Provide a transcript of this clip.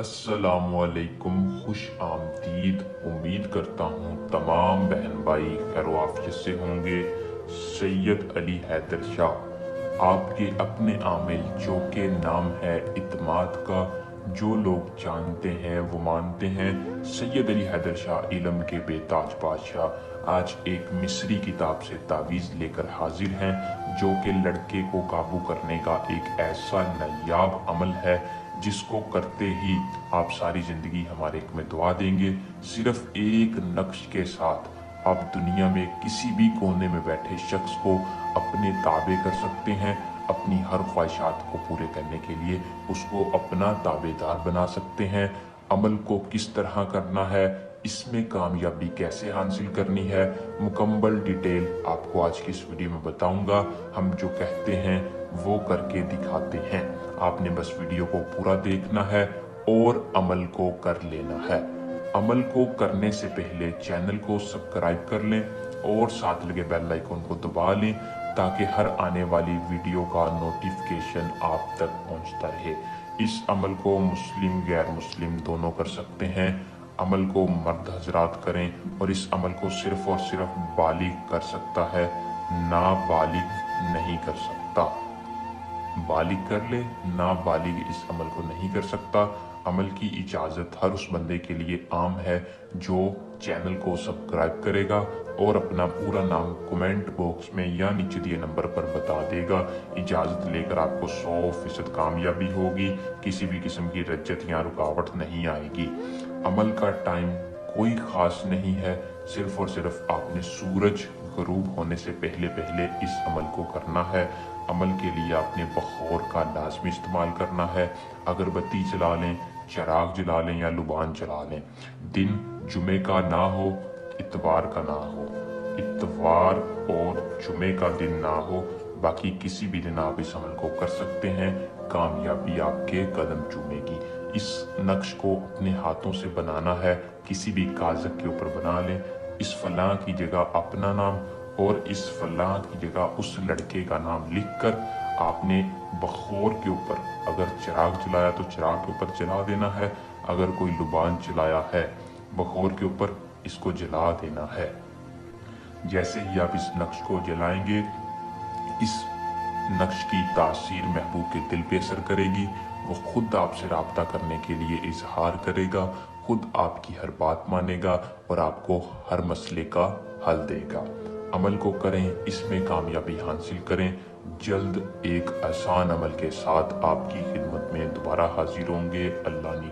अस्सलामुअलैकुम, खुश आमदीद। उम्मीद करता हूँ तमाम बहन भाई खैर आफियत से होंगे। सैयद अली हैदर शाह आपके अपने आमिल, जो के नाम है इत्माद का, जो लोग जानते हैं वो मानते हैं। सैयद अली हैदर शाह इल्म के बेताज बादशाह आज एक मिस्री किताब से तावीज़ लेकर हाजिर हैं, जो कि लड़के को काबू करने का एक ऐसा नायाब अमल है जिसको करते ही आप सारी ज़िंदगी हमारे में दुआ देंगे। सिर्फ एक नक्श के साथ आप दुनिया में किसी भी कोने में बैठे शख्स को अपने ताबे कर सकते हैं। अपनी हर ख्वाहिशात को पूरे करने के लिए उसको अपना ताबेदार बना सकते हैं। अमल को किस तरह करना है, इसमें कामयाबी कैसे हासिल करनी है, मुकम्मल डिटेल आपको आज की इस वीडियो में बताऊंगा। हम जो कहते हैं वो करके दिखाते हैं। आपने बस वीडियो को पूरा देखना है और अमल को कर लेना है। अमल को करने से पहले चैनल को सब्सक्राइब कर लें और साथ लगे बेल आइकन को दबा लें, ताकि हर आने वाली वीडियो का नोटिफिकेशन आप तक पहुंचता रहे। इस अमल को मुस्लिम गैर मुस्लिम दोनों कर सकते हैं। अमल को मर्द हजरात करें और इस अमल को सिर्फ और सिर्फ बालिग कर सकता है, नाबालिग नहीं कर सकता। बालिग कर ले, नाबालिग इस अमल को नहीं कर सकता। अमल की इजाज़त हर उस बंदे के लिए आम है जो चैनल को सब्सक्राइब करेगा और अपना पूरा नाम कमेंट बॉक्स में या नीचे दिए नंबर पर बता देगा। इजाज़त लेकर आपको 100% कामयाबी होगी, किसी भी किस्म की रज्जत या रुकावट नहीं आएगी। अमल का टाइम कोई ख़ास नहीं है, सिर्फ और सिर्फ आपने सूरज गरूब होने से पहले पहले इस अमल को करना है। अमल के लिए आपने बखोर का लाजमी इस्तेमाल करना है। अगरबत्ती जला लें, चिराग जला लें या लुबान जला लें। दिन जुमे का ना हो, इतवार का ना हो। इतवार और जुमे का दिन ना हो, बाकी किसी भी दिन आप इस अमल को कर सकते हैं। कामयाबी आपके कदम चूमेगी। इस नक्श को अपने हाथों से बनाना है, किसी भी कागज के ऊपर बना लें। इस फलां की जगह अपना नाम और इस फलां की जगह उस लड़के का नाम लिखकर आपने बखोर के ऊपर अगर चिराग जलाया तो चिराग के ऊपर जला देना है। अगर कोई लुबान जलाया है बखोर के ऊपर, इसको जला देना है। जैसे ही आप इस नक्श को जलाएंगे, इस नक्श की तासीर महबूब के दिल पे असर करेगी। वो खुद आपसे राब्ता करने के लिए इजहार करेगा, खुद आपकी हर बात मानेगा और आपको हर मसले का हल देगा। अमल को करें, इसमें कामयाबी हासिल करें। जल्द एक आसान अमल के साथ आपकी खिदमत में दोबारा हाजिर होंगे। अल्लाह ने